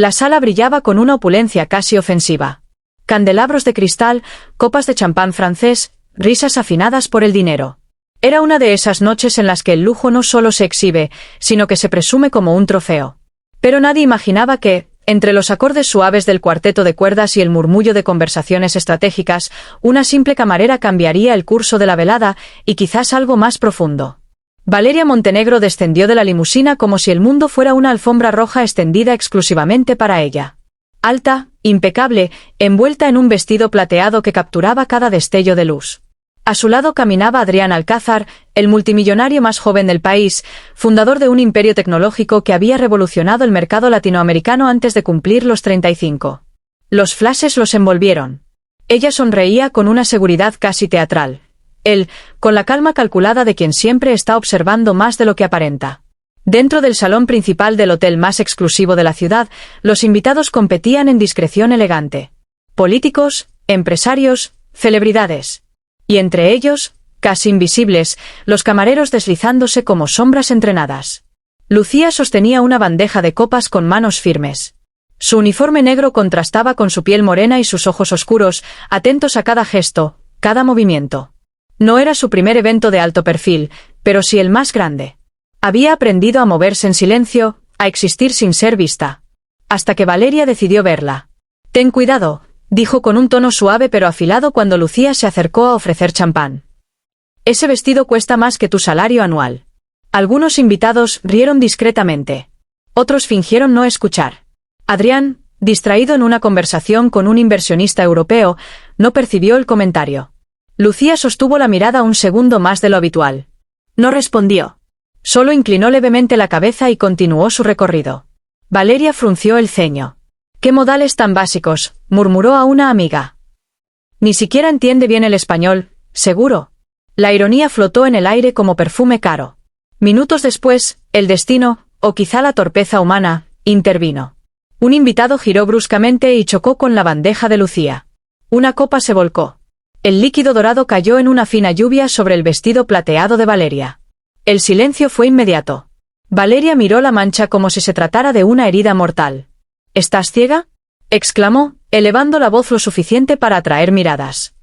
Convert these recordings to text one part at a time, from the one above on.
La sala brillaba con una opulencia casi ofensiva. Candelabros de cristal, copas de champán francés, risas afinadas por el dinero. Era una de esas noches en las que el lujo no solo se exhibe, sino que se presume como un trofeo. Pero nadie imaginaba que, entre los acordes suaves del cuarteto de cuerdas y el murmullo de conversaciones estratégicas, una simple camarera cambiaría el curso de la velada y quizás algo más profundo. Valeria Montenegro descendió de la limusina como si el mundo fuera una alfombra roja extendida exclusivamente para ella. Alta, impecable, envuelta en un vestido plateado que capturaba cada destello de luz. A su lado caminaba Adrián Alcázar, el multimillonario más joven del país, fundador de un imperio tecnológico que había revolucionado el mercado latinoamericano antes de cumplir los 35. Los flashes los envolvieron. Ella sonreía con una seguridad casi teatral. Él, con la calma calculada de quien siempre está observando más de lo que aparenta. Dentro del salón principal del hotel más exclusivo de la ciudad, los invitados competían en discreción elegante. Políticos, empresarios, celebridades. Y entre ellos, casi invisibles, los camareros deslizándose como sombras entrenadas. Lucía sostenía una bandeja de copas con manos firmes. Su uniforme negro contrastaba con su piel morena y sus ojos oscuros, atentos a cada gesto, cada movimiento. No era su primer evento de alto perfil, pero sí el más grande. Había aprendido a moverse en silencio, a existir sin ser vista. Hasta que Valeria decidió verla. «Ten cuidado», dijo con un tono suave pero afilado cuando Lucía se acercó a ofrecer champán. «Ese vestido cuesta más que tu salario anual». Algunos invitados rieron discretamente. Otros fingieron no escuchar. Adrián, distraído en una conversación con un inversionista europeo, no percibió el comentario. Lucía sostuvo la mirada un segundo más de lo habitual. No respondió. Solo inclinó levemente la cabeza y continuó su recorrido. Valeria frunció el ceño. «¿Qué modales tan básicos?», murmuró a una amiga. «Ni siquiera entiende bien el español, seguro». La ironía flotó en el aire como perfume caro. Minutos después, el destino, o quizá la torpeza humana, intervino. Un invitado giró bruscamente y chocó con la bandeja de Lucía. Una copa se volcó. El líquido dorado cayó en una fina lluvia sobre el vestido plateado de Valeria. El silencio fue inmediato. Valeria miró la mancha como si se tratara de una herida mortal. «¿Estás ciega?», exclamó, elevando la voz lo suficiente para atraer miradas.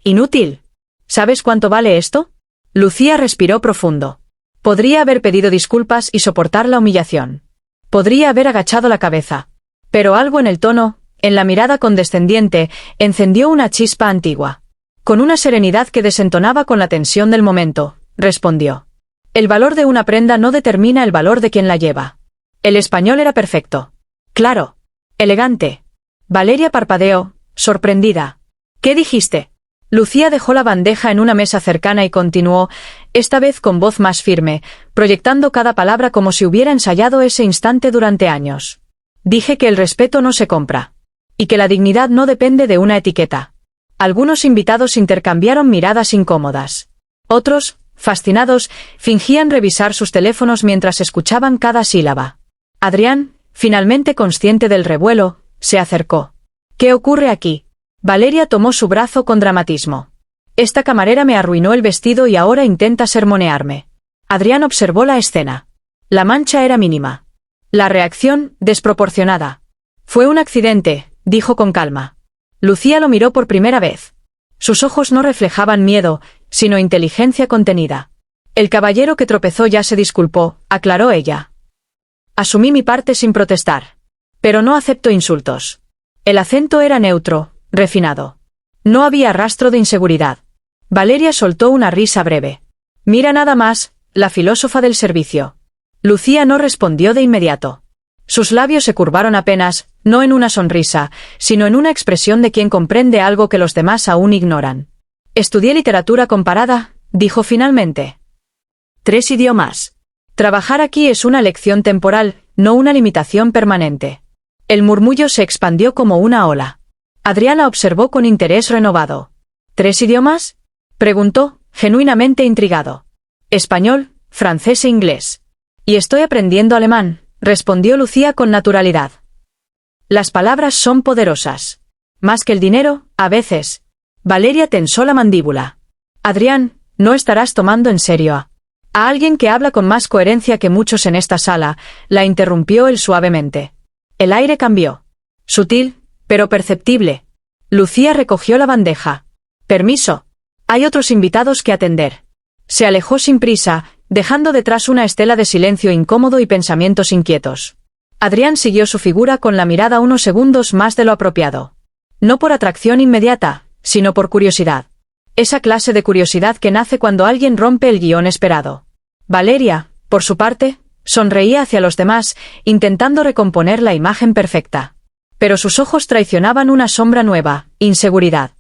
«Inútil. ¿Sabes cuánto vale esto?». Lucía respiró profundo. Podría haber pedido disculpas y soportar la humillación. Podría haber agachado la cabeza. Pero algo en el tono, en la mirada condescendiente, encendió una chispa antigua. Con una serenidad que desentonaba con la tensión del momento, respondió. «El valor de una prenda no determina el valor de quien la lleva». El español era perfecto. Claro. Elegante. Valeria parpadeó, sorprendida. «¿Qué dijiste?». Lucía dejó la bandeja en una mesa cercana y continuó, esta vez con voz más firme, proyectando cada palabra como si hubiera ensayado ese instante durante años. «Dije que el respeto no se compra. Y que la dignidad no depende de una etiqueta». Algunos invitados intercambiaron miradas incómodas. Otros, fascinados, fingían revisar sus teléfonos mientras escuchaban cada sílaba. Adrián, finalmente consciente del revuelo, se acercó. «¿Qué ocurre aquí?». Valeria tomó su brazo con dramatismo. «Esta camarera me arruinó el vestido y ahora intenta sermonearme». Adrián observó la escena. La mancha era mínima. La reacción, desproporcionada. «Fue un accidente», dijo con calma. Lucía lo miró por primera vez. Sus ojos no reflejaban miedo, sino inteligencia contenida. «El caballero que tropezó ya se disculpó», aclaró ella. «Asumí mi parte sin protestar. Pero no acepto insultos». El acento era neutro, refinado. No había rastro de inseguridad. Valeria soltó una risa breve. «Mira nada más, la filósofa del servicio». Lucía no respondió de inmediato. Sus labios se curvaron apenas, no en una sonrisa, sino en una expresión de quien comprende algo que los demás aún ignoran. «Estudié literatura comparada», dijo finalmente. «3 idiomas. Trabajar aquí es una lección temporal, no una limitación permanente». El murmullo se expandió como una ola. Adriana observó con interés renovado. «¿3 idiomas?», preguntó, genuinamente intrigado. «Español, francés e inglés. Y estoy aprendiendo alemán», respondió Lucía con naturalidad. «Las palabras son poderosas. Más que el dinero, a veces». Valeria tensó la mandíbula. «Adrián, no estarás tomando en serio a alguien que habla con más coherencia que muchos en esta sala», la interrumpió él suavemente. El aire cambió. Sutil, pero perceptible. Lucía recogió la bandeja. Permiso. Hay otros invitados que atender. Se alejó sin prisa, dejando detrás una estela de silencio incómodo y pensamientos inquietos. Adrián siguió su figura con la mirada unos segundos más de lo apropiado. No por atracción inmediata, sino por curiosidad. Esa clase de curiosidad que nace cuando alguien rompe el guión esperado. Valeria, por su parte, sonreía hacia los demás, intentando recomponer la imagen perfecta. Pero sus ojos traicionaban una sombra nueva, inseguridad.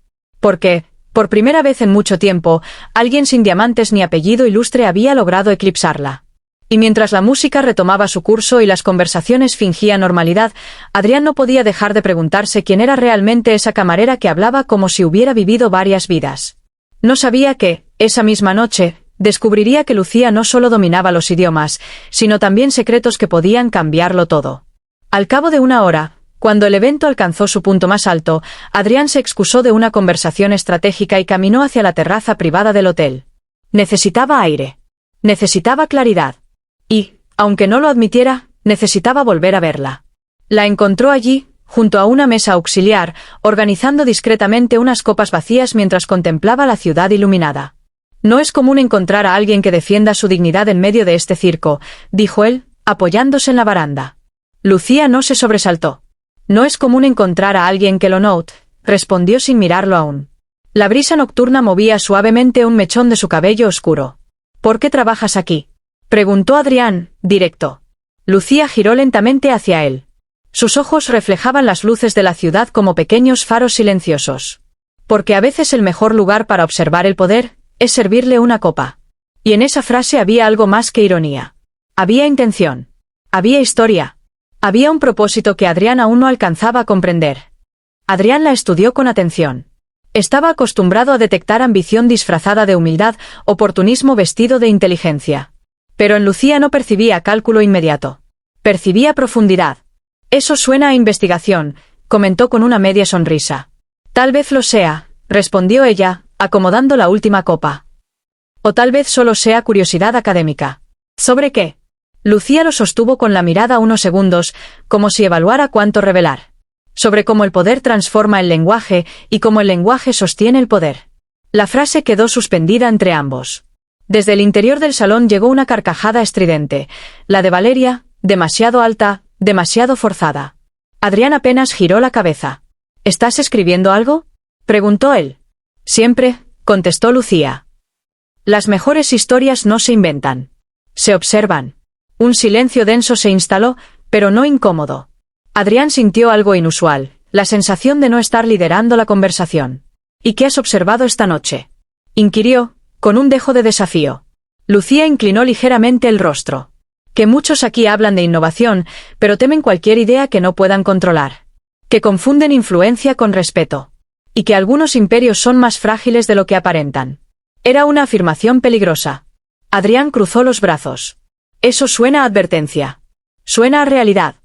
Porque, por primera vez en mucho tiempo, alguien sin diamantes ni apellido ilustre había logrado eclipsarla. Y mientras la música retomaba su curso y las conversaciones fingían normalidad, Adrián no podía dejar de preguntarse quién era realmente esa camarera que hablaba como si hubiera vivido varias vidas. No sabía que, esa misma noche, descubriría que Lucía no solo dominaba los idiomas, sino también secretos que podían cambiarlo todo. Al cabo de una hora, cuando el evento alcanzó su punto más alto, Adrián se excusó de una conversación estratégica y caminó hacia la terraza privada del hotel. Necesitaba aire. Necesitaba claridad. Y, aunque no lo admitiera, necesitaba volver a verla. La encontró allí, junto a una mesa auxiliar, organizando discretamente unas copas vacías mientras contemplaba la ciudad iluminada. No es común encontrar a alguien que defienda su dignidad en medio de este circo, dijo él, apoyándose en la baranda. Lucía no se sobresaltó. No es común encontrar a alguien que lo note, respondió sin mirarlo aún. La brisa nocturna movía suavemente un mechón de su cabello oscuro. ¿Por qué trabajas aquí?, preguntó Adrián, directo. Lucía giró lentamente hacia él. Sus ojos reflejaban las luces de la ciudad como pequeños faros silenciosos. Porque a veces el mejor lugar para observar el poder es servirle una copa. Y en esa frase había algo más que ironía. Había intención. Había historia. Había un propósito que Adrián aún no alcanzaba a comprender. Adrián la estudió con atención. Estaba acostumbrado a detectar ambición disfrazada de humildad, oportunismo vestido de inteligencia. Pero en Lucía no percibía cálculo inmediato. Percibía profundidad. Eso suena a investigación, comentó con una media sonrisa. Tal vez lo sea, respondió ella, acomodando la última copa. O tal vez solo sea curiosidad académica. ¿Sobre qué? Lucía lo sostuvo con la mirada unos segundos, como si evaluara cuánto revelar. Sobre cómo el poder transforma el lenguaje y cómo el lenguaje sostiene el poder. La frase quedó suspendida entre ambos. Desde el interior del salón llegó una carcajada estridente, la de Valeria, demasiado alta, demasiado forzada. Adrián apenas giró la cabeza. ¿Estás escribiendo algo?, preguntó él. Siempre, contestó Lucía. Las mejores historias no se inventan. Se observan. Un silencio denso se instaló, pero no incómodo. Adrián sintió algo inusual, la sensación de no estar liderando la conversación. ¿Y qué has observado esta noche?, inquirió, con un dejo de desafío. Lucía inclinó ligeramente el rostro. Que muchos aquí hablan de innovación, pero temen cualquier idea que no puedan controlar. Que confunden influencia con respeto. Y que algunos imperios son más frágiles de lo que aparentan. Era una afirmación peligrosa. Adrián cruzó los brazos. Eso suena a advertencia. Suena a realidad.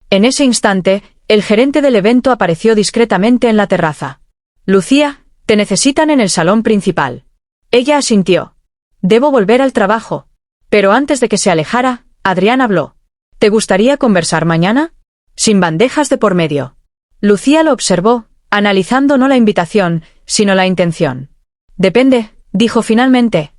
En ese instante, el gerente del evento apareció discretamente en la terraza. Lucía, te necesitan en el salón principal. Ella asintió. Debo volver al trabajo. Pero antes de que se alejara, Adrián habló. ¿Te gustaría conversar mañana?, sin bandejas de por medio. Lucía lo observó, analizando no la invitación, sino la intención. Depende, dijo finalmente.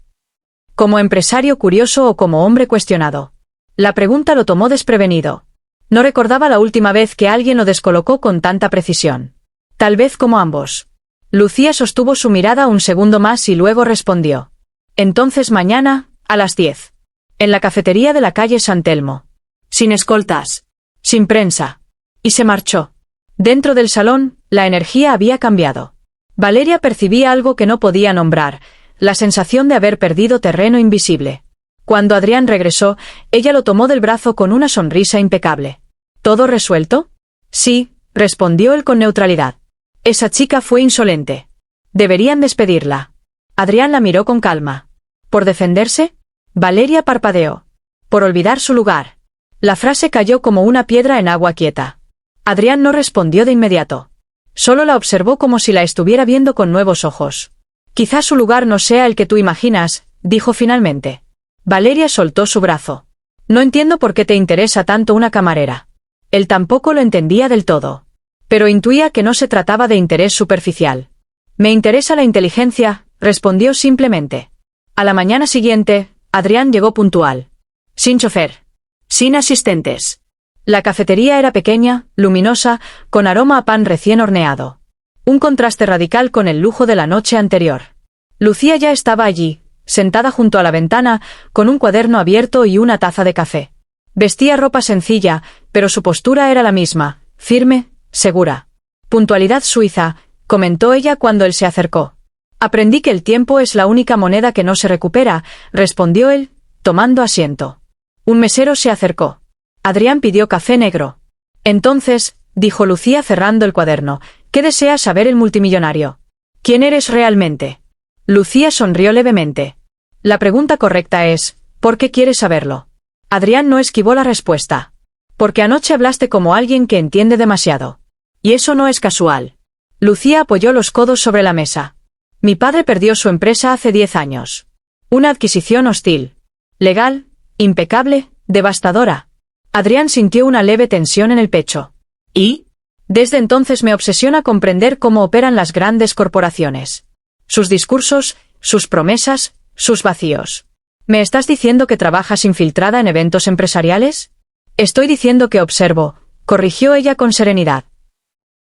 ¿Como empresario curioso o como hombre cuestionado? La pregunta lo tomó desprevenido. No recordaba la última vez que alguien lo descolocó con tanta precisión. Tal vez como ambos. Lucía sostuvo su mirada un segundo más y luego respondió. Entonces mañana, a las 10. En la cafetería de la calle San Telmo. Sin escoltas. Sin prensa. Y se marchó. Dentro del salón, la energía había cambiado. Valeria percibía algo que no podía nombrar, la sensación de haber perdido terreno invisible. Cuando Adrián regresó, ella lo tomó del brazo con una sonrisa impecable. ¿Todo resuelto? Sí, respondió él con neutralidad. Esa chica fue insolente. Deberían despedirla. Adrián la miró con calma. ¿Por defenderse? Valeria parpadeó. Por olvidar su lugar. La frase cayó como una piedra en agua quieta. Adrián no respondió de inmediato. Solo la observó como si la estuviera viendo con nuevos ojos. Quizás su lugar no sea el que tú imaginas, dijo finalmente. Valeria soltó su brazo. No entiendo por qué te interesa tanto una camarera. Él tampoco lo entendía del todo. Pero intuía que no se trataba de interés superficial. Me interesa la inteligencia, respondió simplemente. A la mañana siguiente, Adrián llegó puntual. Sin chofer. Sin asistentes. La cafetería era pequeña, luminosa, con aroma a pan recién horneado. Un contraste radical con el lujo de la noche anterior. Lucía ya estaba allí, sentada junto a la ventana, con un cuaderno abierto y una taza de café. Vestía ropa sencilla, pero su postura era la misma, firme, segura. Puntualidad suiza, comentó ella cuando él se acercó. Aprendí que el tiempo es la única moneda que no se recupera, respondió él, tomando asiento. Un mesero se acercó. Adrián pidió café negro. Entonces, dijo Lucía cerrando el cuaderno, ¿qué desea saber el multimillonario? ¿Quién eres realmente? Lucía sonrió levemente. La pregunta correcta es, ¿por qué quieres saberlo? Adrián no esquivó la respuesta. Porque anoche hablaste como alguien que entiende demasiado. Y eso no es casual. Lucía apoyó los codos sobre la mesa. Mi padre perdió su empresa hace 10 años. Una adquisición hostil. Legal, impecable, devastadora. Adrián sintió una leve tensión en el pecho. ¿Y? Desde entonces me obsesiona comprender cómo operan las grandes corporaciones. Sus discursos, sus promesas, sus vacíos. ¿Me estás diciendo que trabajas infiltrada en eventos empresariales? Estoy diciendo que observo, corrigió ella con serenidad.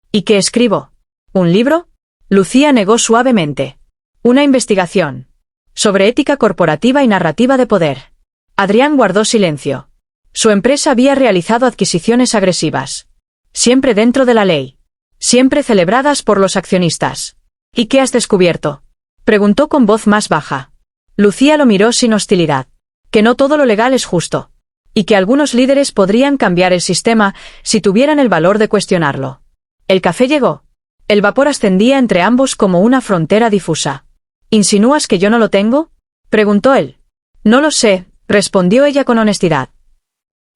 ¿Y qué escribo? ¿Un libro? Lucía negó suavemente. Una investigación. Sobre ética corporativa y narrativa de poder. Adrián guardó silencio. Su empresa había realizado adquisiciones agresivas. Siempre dentro de la ley. Siempre celebradas por los accionistas. ¿Y qué has descubierto? Preguntó con voz más baja. Lucía lo miró sin hostilidad. Que no todo lo legal es justo. Y que algunos líderes podrían cambiar el sistema si tuvieran el valor de cuestionarlo. El café llegó. El vapor ascendía entre ambos como una frontera difusa. ¿Insinúas que yo no lo tengo? Preguntó él. No lo sé, respondió ella con honestidad.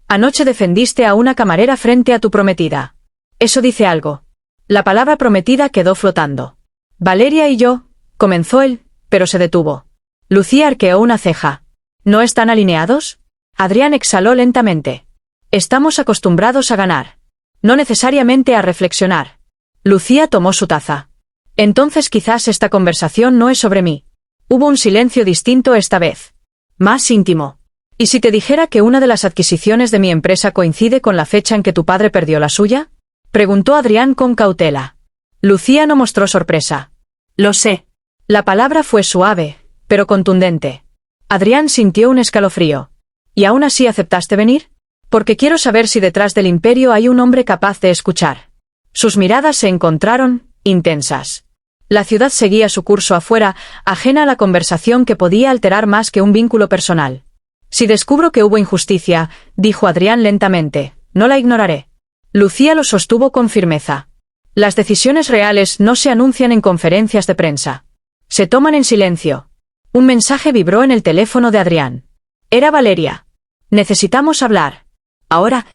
Anoche defendiste a una camarera frente a tu prometida. Eso dice algo. La palabra prometida quedó flotando. Valeria y yo, comenzó él, pero se detuvo. Lucía arqueó una ceja. ¿No están alineados? Adrián exhaló lentamente. Estamos acostumbrados a ganar. No necesariamente a reflexionar. Lucía tomó su taza. Entonces quizás esta conversación no es sobre mí. Hubo un silencio distinto esta vez. Más íntimo. ¿Y si te dijera que una de las adquisiciones de mi empresa coincide con la fecha en que tu padre perdió la suya? Preguntó Adrián con cautela. Lucía no mostró sorpresa. Lo sé. La palabra fue suave, pero contundente. Adrián sintió un escalofrío. ¿Y aún así aceptaste venir? Porque quiero saber si detrás del imperio hay un hombre capaz de escuchar. Sus miradas se encontraron, intensas. La ciudad seguía su curso afuera, ajena a la conversación que podía alterar más que un vínculo personal. Si descubro que hubo injusticia, dijo Adrián lentamente, no la ignoraré. Lucía lo sostuvo con firmeza. Las decisiones reales no se anuncian en conferencias de prensa. Se toman en silencio. Un mensaje vibró en el teléfono de Adrián. Era Valeria. Necesitamos hablar. Ahora.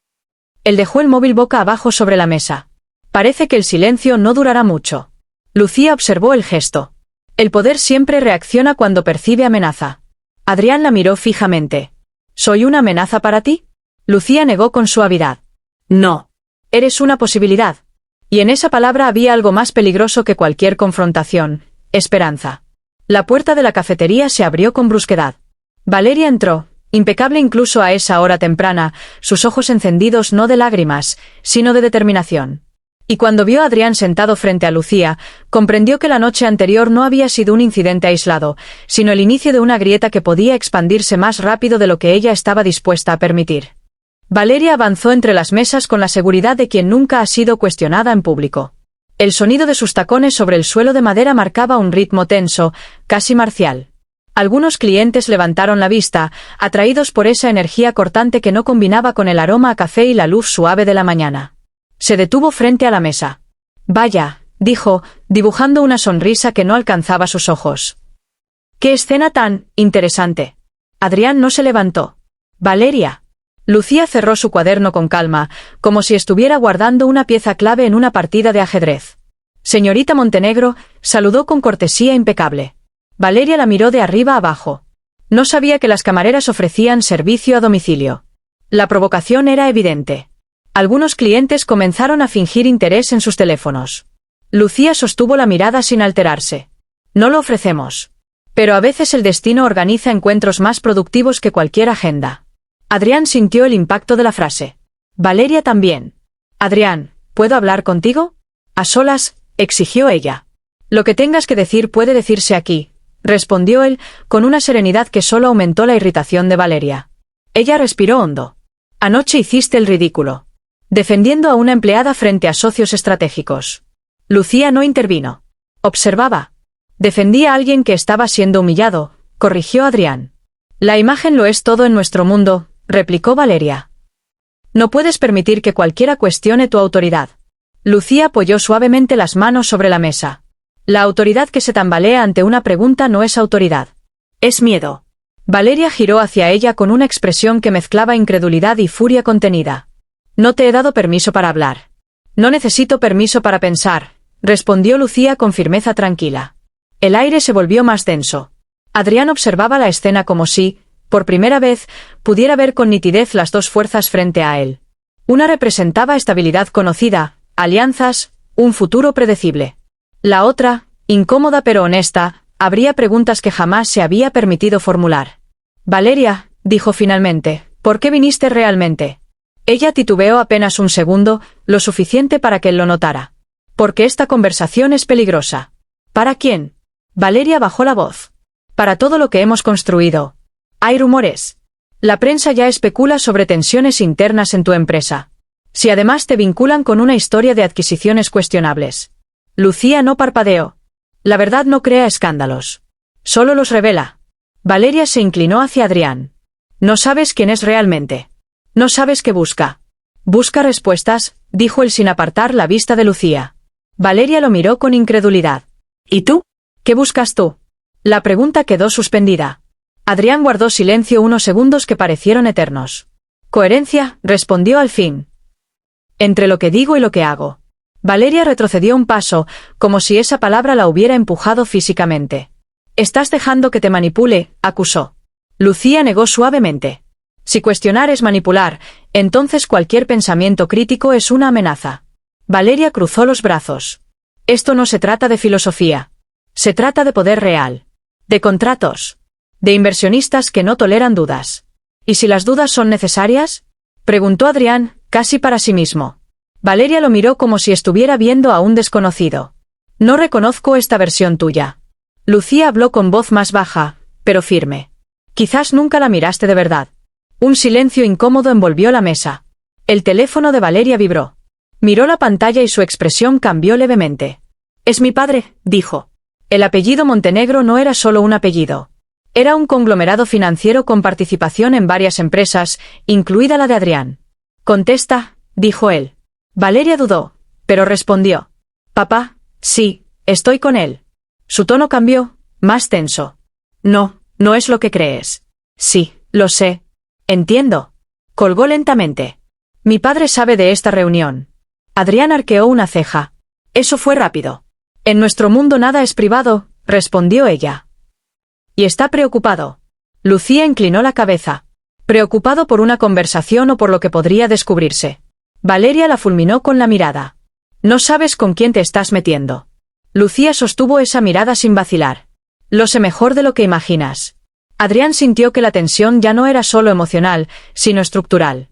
Él dejó el móvil boca abajo sobre la mesa. Parece que el silencio no durará mucho. Lucía observó el gesto. El poder siempre reacciona cuando percibe amenaza. Adrián la miró fijamente. ¿Soy una amenaza para ti? Lucía negó con suavidad. No. Eres una posibilidad. Y en esa palabra había algo más peligroso que cualquier confrontación. Esperanza. La puerta de la cafetería se abrió con brusquedad. Valeria entró, impecable incluso a esa hora temprana, sus ojos encendidos no de lágrimas, sino de determinación. Y cuando vio a Adrián sentado frente a Lucía, comprendió que la noche anterior no había sido un incidente aislado, sino el inicio de una grieta que podía expandirse más rápido de lo que ella estaba dispuesta a permitir. Valeria avanzó entre las mesas con la seguridad de quien nunca ha sido cuestionada en público. El sonido de sus tacones sobre el suelo de madera marcaba un ritmo tenso, casi marcial. Algunos clientes levantaron la vista, atraídos por esa energía cortante que no combinaba con el aroma a café y la luz suave de la mañana. Se detuvo frente a la mesa. Vaya, dijo, dibujando una sonrisa que no alcanzaba sus ojos. ¡Qué escena tan interesante! Adrián no se levantó. Valeria. Lucía cerró su cuaderno con calma, como si estuviera guardando una pieza clave en una partida de ajedrez. Señorita Montenegro, saludó con cortesía impecable. Valeria la miró de arriba abajo. No sabía que las camareras ofrecían servicio a domicilio. La provocación era evidente. Algunos clientes comenzaron a fingir interés en sus teléfonos. Lucía sostuvo la mirada sin alterarse. No lo ofrecemos. Pero a veces el destino organiza encuentros más productivos que cualquier agenda. Adrián sintió el impacto de la frase. Valeria también. Adrián, ¿puedo hablar contigo? A solas, exigió ella. Lo que tengas que decir puede decirse aquí, respondió él, con una serenidad que solo aumentó la irritación de Valeria. Ella respiró hondo. Anoche hiciste el ridículo. Defendiendo a una empleada frente a socios estratégicos. Lucía no intervino. Observaba. Defendía a alguien que estaba siendo humillado, corrigió Adrián. La imagen lo es todo en nuestro mundo, replicó Valeria. No puedes permitir que cualquiera cuestione tu autoridad. Lucía apoyó suavemente las manos sobre la mesa. La autoridad que se tambalea ante una pregunta no es autoridad. Es miedo. Valeria giró hacia ella con una expresión que mezclaba incredulidad y furia contenida. No te he dado permiso para hablar. No necesito permiso para pensar, respondió Lucía con firmeza tranquila. El aire se volvió más denso. Adrián observaba la escena como si, por primera vez, pudiera ver con nitidez las dos fuerzas frente a él. Una representaba estabilidad conocida, alianzas, un futuro predecible. La otra, incómoda pero honesta, habría preguntas que jamás se había permitido formular. Valeria, dijo finalmente, ¿por qué viniste realmente? Ella titubeó apenas un segundo, lo suficiente para que él lo notara. Porque esta conversación es peligrosa. ¿Para quién? Valeria bajó la voz. Para todo lo que hemos construido. Hay rumores. La prensa ya especula sobre tensiones internas en tu empresa. Si además te vinculan con una historia de adquisiciones cuestionables. Lucía no parpadeó. La verdad no crea escándalos. Solo los revela. Valeria se inclinó hacia Adrián. No sabes quién es realmente. No sabes qué busca. Busca respuestas, dijo él sin apartar la vista de Lucía. Valeria lo miró con incredulidad. ¿Y tú? ¿Qué buscas tú? La pregunta quedó suspendida. Adrián guardó silencio unos segundos que parecieron eternos. Coherencia, respondió al fin. Entre lo que digo y lo que hago. Valeria retrocedió un paso, como si esa palabra la hubiera empujado físicamente. Estás dejando que te manipule, acusó. Lucía negó suavemente. Si cuestionar es manipular, entonces cualquier pensamiento crítico es una amenaza. Valeria cruzó los brazos. Esto no se trata de filosofía. Se trata de poder real. De contratos. De inversionistas que no toleran dudas. ¿Y si las dudas son necesarias? Preguntó Adrián, casi para sí mismo. Valeria lo miró como si estuviera viendo a un desconocido. No reconozco esta versión tuya. Lucía habló con voz más baja, pero firme. Quizás nunca la miraste de verdad. Un silencio incómodo envolvió la mesa. El teléfono de Valeria vibró. Miró la pantalla y su expresión cambió levemente. Es mi padre, dijo. El apellido Montenegro no era solo un apellido. Era un conglomerado financiero con participación en varias empresas, incluida la de Adrián. Contesta, dijo él. Valeria dudó, pero respondió. Papá, sí, estoy con él. Su tono cambió, más tenso. No, no es lo que crees. Sí, lo sé. Entiendo. Colgó lentamente. Mi padre sabe de esta reunión. Adrián arqueó una ceja. Eso fue rápido. En nuestro mundo nada es privado, respondió ella. Y está preocupado. Lucía inclinó la cabeza. Preocupado por una conversación o por lo que podría descubrirse. Valeria la fulminó con la mirada. No sabes con quién te estás metiendo. Lucía sostuvo esa mirada sin vacilar. Lo sé mejor de lo que imaginas. Adrián sintió que la tensión ya no era solo emocional, sino estructural.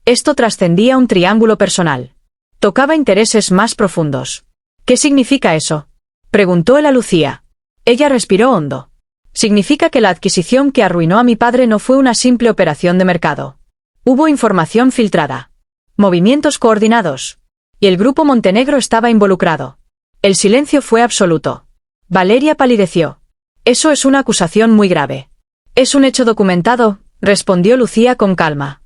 Esto trascendía un triángulo personal. Tocaba intereses más profundos. ¿Qué significa eso? Preguntó él a Lucía. Ella respiró hondo. Significa que la adquisición que arruinó a mi padre no fue una simple operación de mercado. Hubo información filtrada. Movimientos coordinados. Y el grupo Montenegro estaba involucrado. El silencio fue absoluto. Valeria palideció. Eso es una acusación muy grave. Es un hecho documentado, respondió Lucía con calma.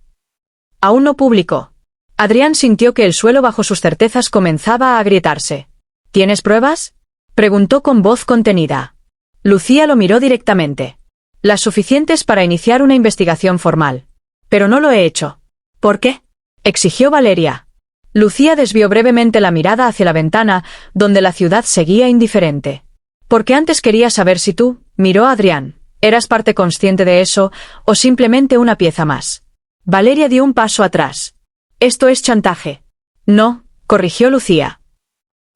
Aún no público. Adrián sintió que el suelo bajo sus certezas comenzaba a agrietarse. ¿Tienes pruebas? Preguntó con voz contenida. Lucía lo miró directamente. Las suficientes para iniciar una investigación formal. Pero no lo he hecho. ¿Por qué? Exigió Valeria. Lucía desvió brevemente la mirada hacia la ventana, donde la ciudad seguía indiferente. Porque antes quería saber si tú, miró a Adrián, eras parte consciente de eso, o simplemente una pieza más. Valeria dio un paso atrás. Esto es chantaje. No, corrigió Lucía.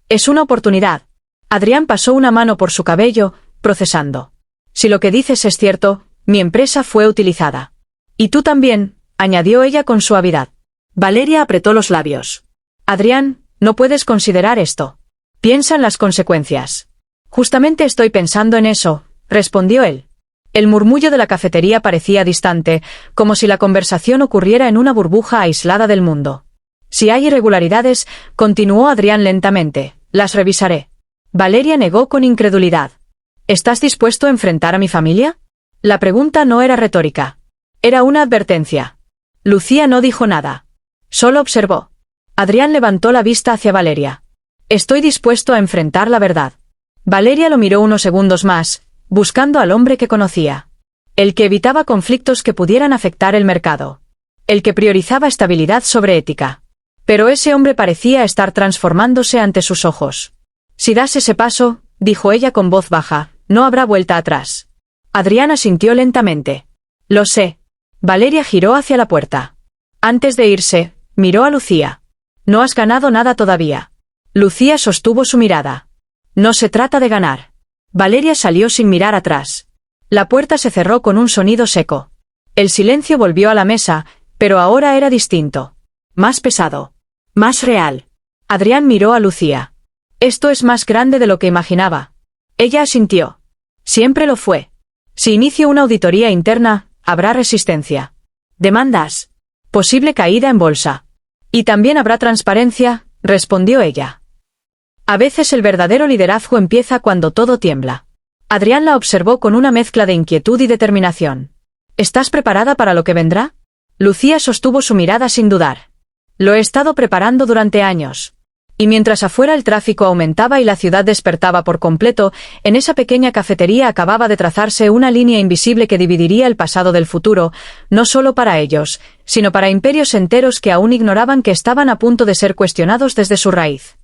Es una oportunidad. Adrián pasó una mano por su cabello, procesando. Si lo que dices es cierto, mi empresa fue utilizada. Y tú también, añadió ella con suavidad. Valeria apretó los labios. Adrián, no puedes considerar esto. Piensa en las consecuencias. Justamente estoy pensando en eso, respondió él. El murmullo de la cafetería parecía distante, como si la conversación ocurriera en una burbuja aislada del mundo. Si hay irregularidades, continuó Adrián lentamente, las revisaré. Valeria negó con incredulidad. ¿Estás dispuesto a enfrentar a mi familia? La pregunta no era retórica. Era una advertencia. Lucía no dijo nada. Solo observó. Adrián levantó la vista hacia Valeria. Estoy dispuesto a enfrentar la verdad. Valeria lo miró unos segundos más, buscando al hombre que conocía. El que evitaba conflictos que pudieran afectar el mercado. El que priorizaba estabilidad sobre ética. Pero ese hombre parecía estar transformándose ante sus ojos. Si das ese paso, dijo ella con voz baja, no habrá vuelta atrás. Adrián asintió lentamente. Lo sé. Valeria giró hacia la puerta. Antes de irse, miró a Lucía. No has ganado nada todavía. Lucía sostuvo su mirada. No se trata de ganar. Valeria salió sin mirar atrás. La puerta se cerró con un sonido seco. El silencio volvió a la mesa, pero ahora era distinto. Más pesado. Más real. Adrián miró a Lucía. Esto es más grande de lo que imaginaba. Ella asintió. Siempre lo fue. Si inicio una auditoría interna, habrá resistencia. Demandas. Posible caída en bolsa. Y también habrá transparencia, respondió ella. A veces el verdadero liderazgo empieza cuando todo tiembla. Adrián la observó con una mezcla de inquietud y determinación. ¿Estás preparada para lo que vendrá? Lucía sostuvo su mirada sin dudar. Lo he estado preparando durante años. Y mientras afuera el tráfico aumentaba y la ciudad despertaba por completo, en esa pequeña cafetería acababa de trazarse una línea invisible que dividiría el pasado del futuro, no solo para ellos, sino para imperios enteros que aún ignoraban que estaban a punto de ser cuestionados desde su raíz.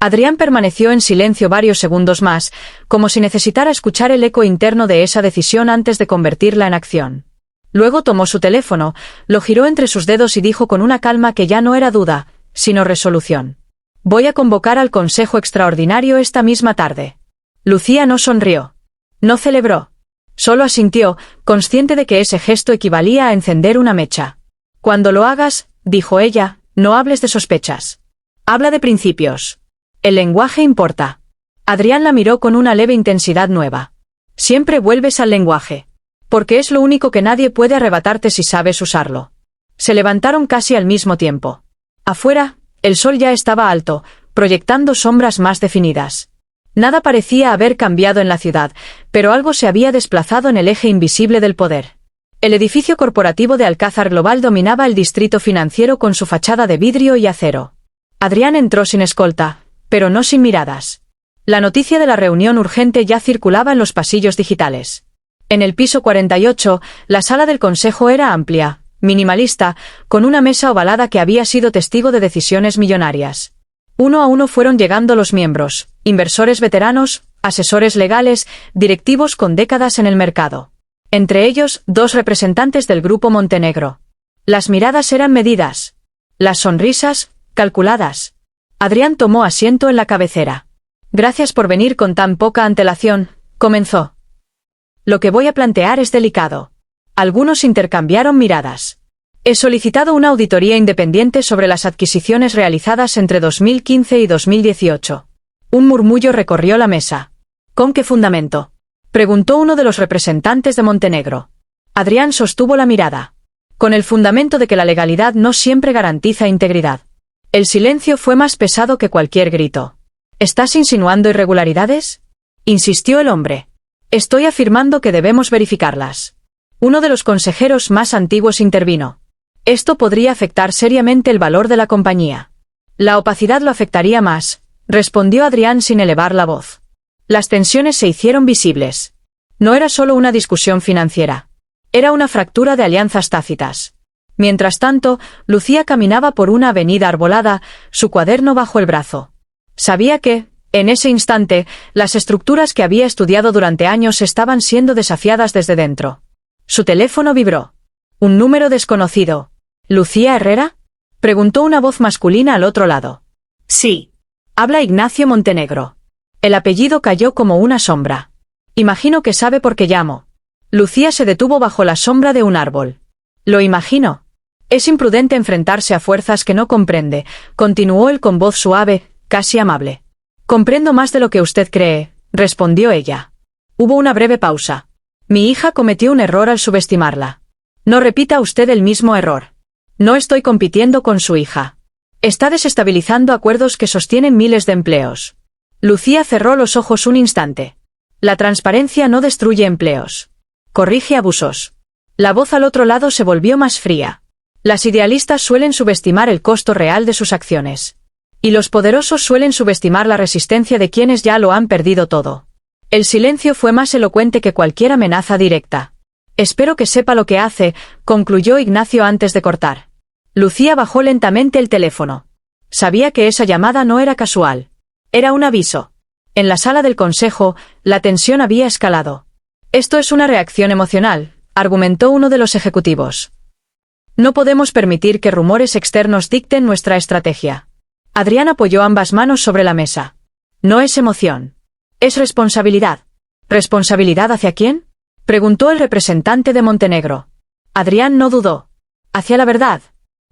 Adrián permaneció en silencio varios segundos más, como si necesitara escuchar el eco interno de esa decisión antes de convertirla en acción. Luego tomó su teléfono, lo giró entre sus dedos y dijo con una calma que ya no era duda, sino resolución. Voy a convocar al Consejo Extraordinario esta misma tarde. Lucía no sonrió. No celebró. Solo asintió, consciente de que ese gesto equivalía a encender una mecha. Cuando lo hagas, dijo ella, no hables de sospechas. Habla de principios. El lenguaje importa. Adrián la miró con una leve intensidad nueva. Siempre vuelves al lenguaje. Porque es lo único que nadie puede arrebatarte si sabes usarlo. Se levantaron casi al mismo tiempo. Afuera, el sol ya estaba alto, proyectando sombras más definidas. Nada parecía haber cambiado en la ciudad, pero algo se había desplazado en el eje invisible del poder. El edificio corporativo de Alcázar Global dominaba el distrito financiero con su fachada de vidrio y acero. Adrián entró sin escolta, pero no sin miradas. La noticia de la reunión urgente ya circulaba en los pasillos digitales. En el piso 48, la sala del consejo era amplia, minimalista, con una mesa ovalada que había sido testigo de decisiones millonarias. Uno a uno fueron llegando los miembros, inversores veteranos, asesores legales, directivos con décadas en el mercado. Entre ellos, 2 representantes del Grupo Montenegro. Las miradas eran medidas. Las sonrisas, calculadas. Adrián tomó asiento en la cabecera. Gracias por venir con tan poca antelación, comenzó. Lo que voy a plantear es delicado. Algunos intercambiaron miradas. He solicitado una auditoría independiente sobre las adquisiciones realizadas entre 2015 y 2018. Un murmullo recorrió la mesa. ¿Con qué fundamento?, preguntó uno de los representantes de Montenegro. Adrián sostuvo la mirada. Con el fundamento de que la legalidad no siempre garantiza integridad. El silencio fue más pesado que cualquier grito. ¿Estás insinuando irregularidades?, insistió el hombre. Estoy afirmando que debemos verificarlas. Uno de los consejeros más antiguos intervino. Esto podría afectar seriamente el valor de la compañía. La opacidad lo afectaría más, respondió Adrián sin elevar la voz. Las tensiones se hicieron visibles. No era solo una discusión financiera. Era una fractura de alianzas tácitas. Mientras tanto, Lucía caminaba por una avenida arbolada, su cuaderno bajo el brazo. Sabía que, en ese instante, las estructuras que había estudiado durante años estaban siendo desafiadas desde dentro. Su teléfono vibró. Un número desconocido. ¿Lucía Herrera? Preguntó una voz masculina al otro lado. Sí. Habla Ignacio Montenegro. El apellido cayó como una sombra. Imagino que sabe por qué llamo. Lucía se detuvo bajo la sombra de un árbol. Lo imagino. Es imprudente enfrentarse a fuerzas que no comprende, continuó él con voz suave, casi amable. Comprendo más de lo que usted cree, respondió ella. Hubo una breve pausa. Mi hija cometió un error al subestimarla. No repita usted el mismo error. No estoy compitiendo con su hija. Está desestabilizando acuerdos que sostienen miles de empleos. Lucía cerró los ojos un instante. La transparencia no destruye empleos. Corrige abusos. La voz al otro lado se volvió más fría. Las idealistas suelen subestimar el costo real de sus acciones. Y los poderosos suelen subestimar la resistencia de quienes ya lo han perdido todo. El silencio fue más elocuente que cualquier amenaza directa. Espero que sepa lo que hace, concluyó Ignacio antes de cortar. Lucía bajó lentamente el teléfono. Sabía que esa llamada no era casual. Era un aviso. En la sala del consejo, la tensión había escalado. Esto es una reacción emocional, argumentó uno de los ejecutivos. No podemos permitir que rumores externos dicten nuestra estrategia. Adrián apoyó ambas manos sobre la mesa. No es emoción. Es responsabilidad. ¿Responsabilidad hacia quién? Preguntó el representante de Montenegro. Adrián no dudó. Hacia la verdad.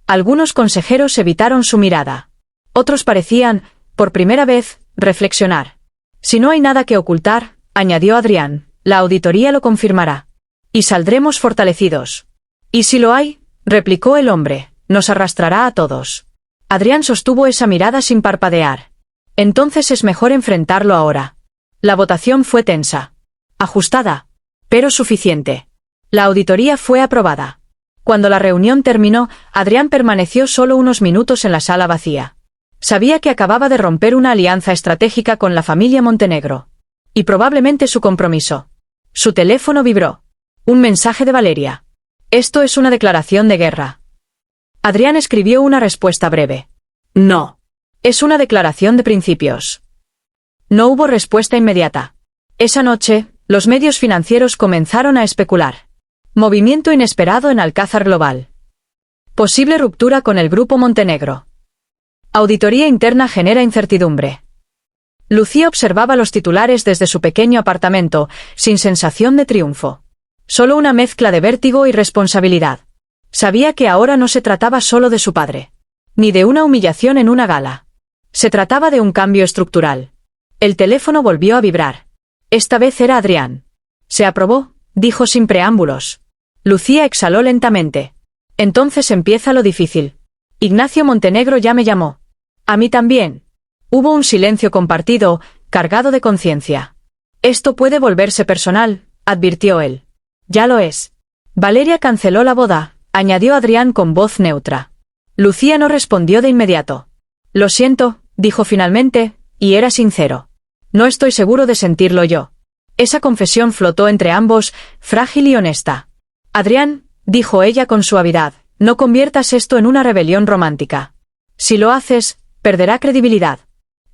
Algunos consejeros evitaron su mirada. Otros parecían, por primera vez, reflexionar. Si no hay nada que ocultar, añadió Adrián, la auditoría lo confirmará. Y saldremos fortalecidos. Y si lo hay, replicó el hombre, nos arrastrará a todos. Adrián sostuvo esa mirada sin parpadear. Entonces es mejor enfrentarlo ahora. La votación fue tensa. Ajustada. Pero suficiente. La auditoría fue aprobada. Cuando la reunión terminó, Adrián permaneció solo unos minutos en la sala vacía. Sabía que acababa de romper una alianza estratégica con la familia Montenegro. Y probablemente su compromiso. Su teléfono vibró. Un mensaje de Valeria. Esto es una declaración de guerra. Adrián escribió una respuesta breve. No. Es una declaración de principios. No hubo respuesta inmediata. Esa noche, los medios financieros comenzaron a especular. Movimiento inesperado en Alcázar Global. Posible ruptura con el grupo Montenegro. Auditoría interna genera incertidumbre. Lucía observaba los titulares desde su pequeño apartamento, sin sensación de triunfo. Solo una mezcla de vértigo y responsabilidad. Sabía que ahora no se trataba solo de su padre. Ni de una humillación en una gala. Se trataba de un cambio estructural. El teléfono volvió a vibrar. Esta vez era Adrián. Se aprobó, dijo sin preámbulos. Lucía exhaló lentamente. Entonces empieza lo difícil. Ignacio Montenegro ya me llamó. A mí también. Hubo un silencio compartido, cargado de conciencia. Esto puede volverse personal, advirtió él. Ya lo es. Valeria canceló la boda, añadió Adrián con voz neutra. Lucía no respondió de inmediato. Lo siento, dijo finalmente, y era sincero. No estoy seguro de sentirlo yo. Esa confesión flotó entre ambos, frágil y honesta. Adrián, dijo ella con suavidad, no conviertas esto en una rebelión romántica. Si lo haces, perderá credibilidad.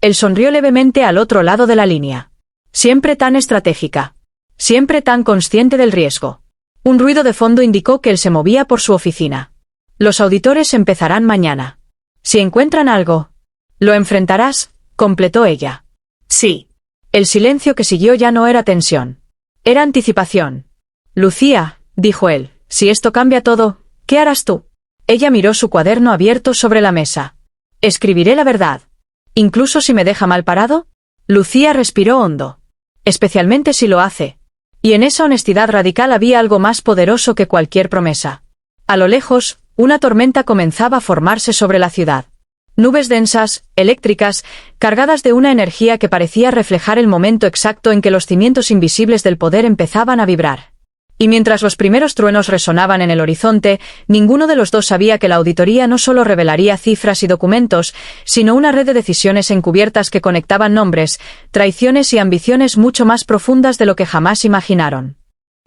Él sonrió levemente al otro lado de la línea. Siempre tan estratégica. Siempre tan consciente del riesgo. Un ruido de fondo indicó que él se movía por su oficina. Los auditores empezarán mañana. Si encuentran algo, lo enfrentarás, completó ella. Sí. El silencio que siguió ya no era tensión. Era anticipación. Lucía, dijo él, si esto cambia todo, ¿qué harás tú? Ella miró su cuaderno abierto sobre la mesa. Escribiré la verdad. ¿Incluso si me deja mal parado? Lucía respiró hondo. Especialmente si lo hace. Y en esa honestidad radical había algo más poderoso que cualquier promesa. A lo lejos, una tormenta comenzaba a formarse sobre la ciudad. Nubes densas, eléctricas, cargadas de una energía que parecía reflejar el momento exacto en que los cimientos invisibles del poder empezaban a vibrar. Y mientras los primeros truenos resonaban en el horizonte, ninguno de los dos sabía que la auditoría no solo revelaría cifras y documentos, sino una red de decisiones encubiertas que conectaban nombres, traiciones y ambiciones mucho más profundas de lo que jamás imaginaron.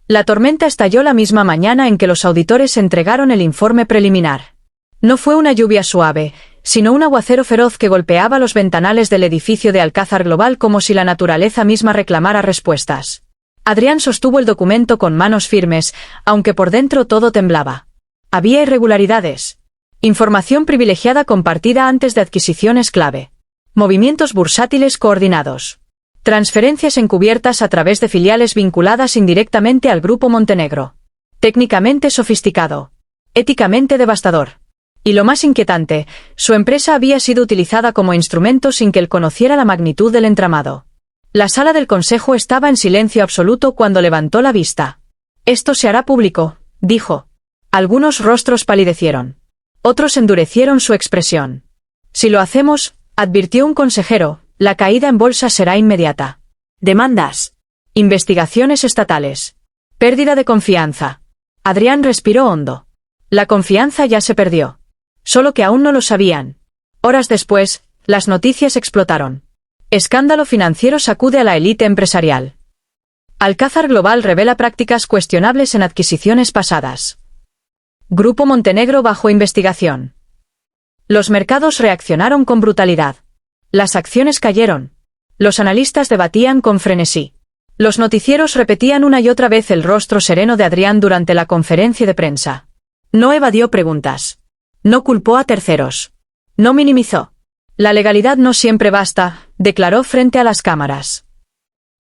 La tormenta estalló la misma mañana en que los auditores entregaron el informe preliminar. No fue una lluvia suave, sino un aguacero feroz que golpeaba los ventanales del edificio de Alcázar Global como si la naturaleza misma reclamara respuestas. Adrián sostuvo el documento con manos firmes, aunque por dentro todo temblaba. Había irregularidades. Información privilegiada compartida antes de adquisiciones clave. Movimientos bursátiles coordinados. Transferencias encubiertas a través de filiales vinculadas indirectamente al Grupo Montenegro. Técnicamente sofisticado. Éticamente devastador. Y lo más inquietante, su empresa había sido utilizada como instrumento sin que él conociera la magnitud del entramado. La sala del consejo estaba en silencio absoluto cuando levantó la vista. «Esto se hará público», dijo. Algunos rostros palidecieron. Otros endurecieron su expresión. «Si lo hacemos», advirtió un consejero, «la caída en bolsa será inmediata. Demandas. Investigaciones estatales. Pérdida de confianza». Adrián respiró hondo. La confianza ya se perdió. Solo que aún no lo sabían. Horas después, las noticias explotaron. Escándalo financiero sacude a la élite empresarial. Alcázar Global revela prácticas cuestionables en adquisiciones pasadas. Grupo Montenegro bajo investigación. Los mercados reaccionaron con brutalidad. Las acciones cayeron. Los analistas debatían con frenesí. Los noticieros repetían una y otra vez el rostro sereno de Adrián durante la conferencia de prensa. No evadió preguntas. No culpó a terceros. No minimizó. La legalidad no siempre basta, declaró frente a las cámaras.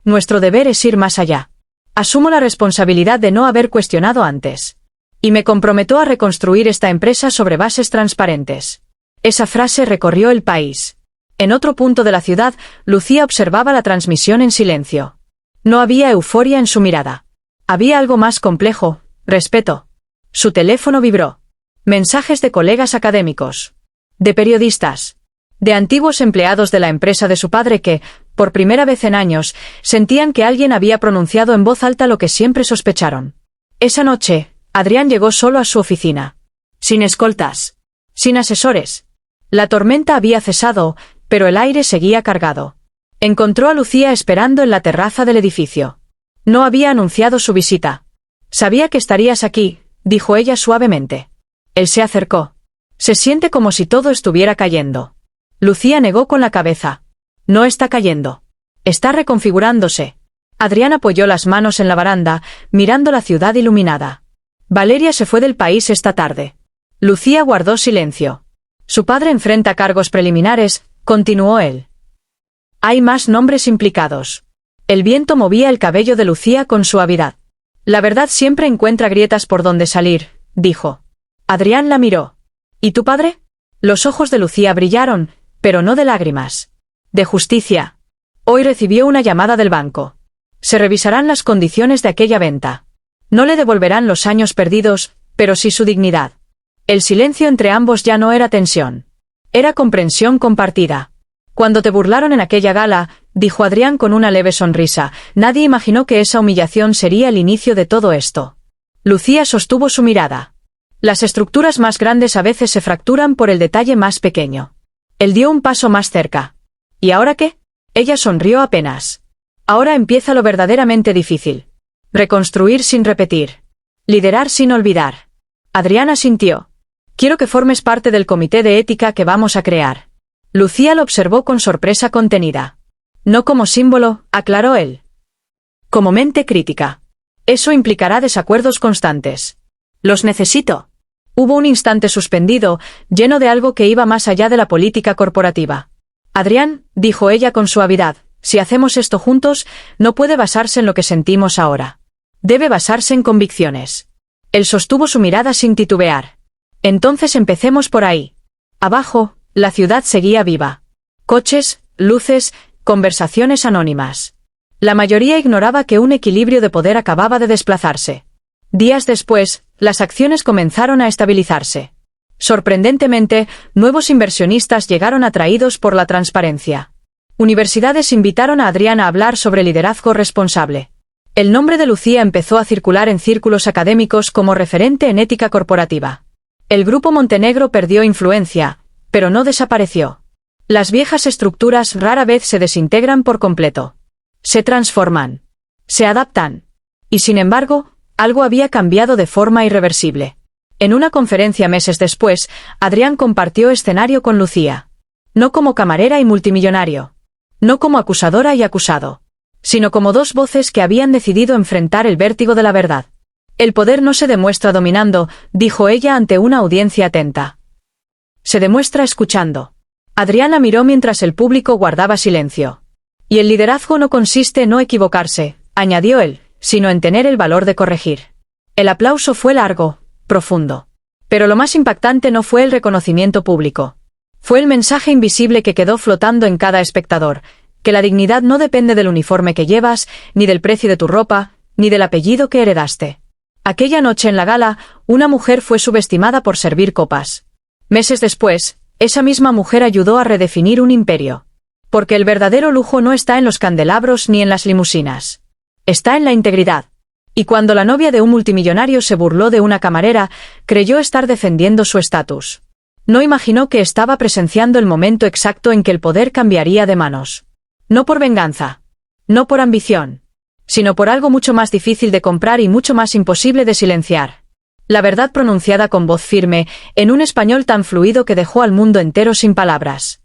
Nuestro deber es ir más allá. Asumo la responsabilidad de no haber cuestionado antes. Y me comprometo a reconstruir esta empresa sobre bases transparentes. Esa frase recorrió el país. En otro punto de la ciudad, Lucía observaba la transmisión en silencio. No había euforia en su mirada. Había algo más complejo, respeto. Su teléfono vibró. Mensajes de colegas académicos. De periodistas. De antiguos empleados de la empresa de su padre que, por primera vez en años, sentían que alguien había pronunciado en voz alta lo que siempre sospecharon. Esa noche, Adrián llegó solo a su oficina. Sin escoltas. Sin asesores. La tormenta había cesado, pero el aire seguía cargado. Encontró a Lucía esperando en la terraza del edificio. No había anunciado su visita. «Sabía que estarías aquí», dijo ella suavemente. Él se acercó. «Se siente como si todo estuviera cayendo». Lucía negó con la cabeza. «No está cayendo. Está reconfigurándose». Adrián apoyó las manos en la baranda, mirando la ciudad iluminada. «Valeria se fue del país esta tarde». Lucía guardó silencio. «Su padre enfrenta cargos preliminares», continuó él. «Hay más nombres implicados». El viento movía el cabello de Lucía con suavidad. «La verdad siempre encuentra grietas por donde salir», dijo. Adrián la miró. «¿Y tu padre?» Los ojos de Lucía brillaron, pero no de lágrimas. «De justicia. Hoy recibió una llamada del banco. Se revisarán las condiciones de aquella venta. No le devolverán los años perdidos, pero sí su dignidad». El silencio entre ambos ya no era tensión. Era comprensión compartida. «Cuando te burlaron en aquella gala», dijo Adrián con una leve sonrisa, «nadie imaginó que esa humillación sería el inicio de todo esto». Lucía sostuvo su mirada. Las estructuras más grandes a veces se fracturan por el detalle más pequeño. Él dio un paso más cerca. ¿Y ahora qué? Ella sonrió apenas. Ahora empieza lo verdaderamente difícil. Reconstruir sin repetir. Liderar sin olvidar. Adrián asintió. «Quiero que formes parte del comité de ética que vamos a crear». Lucía lo observó con sorpresa contenida. «No como símbolo», aclaró él. «Como mente crítica. Eso implicará desacuerdos constantes». «Los necesito». Hubo un instante suspendido, lleno de algo que iba más allá de la política corporativa. «Adrián», dijo ella con suavidad, «si hacemos esto juntos, no puede basarse en lo que sentimos ahora. Debe basarse en convicciones». Él sostuvo su mirada sin titubear. «Entonces empecemos por ahí». Abajo, la ciudad seguía viva. Coches, luces, conversaciones anónimas. La mayoría ignoraba que un equilibrio de poder acababa de desplazarse. Días después, las acciones comenzaron a estabilizarse. Sorprendentemente, nuevos inversionistas llegaron atraídos por la transparencia. Universidades invitaron a Adrián a hablar sobre liderazgo responsable. El nombre de Lucía empezó a circular en círculos académicos como referente en ética corporativa. El Grupo Montenegro perdió influencia, pero no desapareció. Las viejas estructuras rara vez se desintegran por completo. Se transforman. Se adaptan. Y sin embargo, algo había cambiado de forma irreversible. En una conferencia meses después, Adrián compartió escenario con Lucía. No como camarera y multimillonario. No como acusadora y acusado. Sino como dos voces que habían decidido enfrentar el vértigo de la verdad. «El poder no se demuestra dominando», dijo ella ante una audiencia atenta. Se demuestra escuchando. Adriana miró mientras el público guardaba silencio. Y el liderazgo no consiste en no equivocarse, añadió él, sino en tener el valor de corregir. El aplauso fue largo, profundo. Pero lo más impactante no fue el reconocimiento público. Fue el mensaje invisible que quedó flotando en cada espectador, que la dignidad no depende del uniforme que llevas, ni del precio de tu ropa, ni del apellido que heredaste. Aquella noche en la gala, una mujer fue subestimada por servir copas. Meses después, esa misma mujer ayudó a redefinir un imperio. Porque el verdadero lujo no está en los candelabros ni en las limusinas. Está en la integridad. Y cuando la novia de un multimillonario se burló de una camarera, creyó estar defendiendo su estatus. No imaginó que estaba presenciando el momento exacto en que el poder cambiaría de manos. No por venganza. No por ambición. Sino por algo mucho más difícil de comprar y mucho más imposible de silenciar. La verdad pronunciada con voz firme, en un español tan fluido que dejó al mundo entero sin palabras.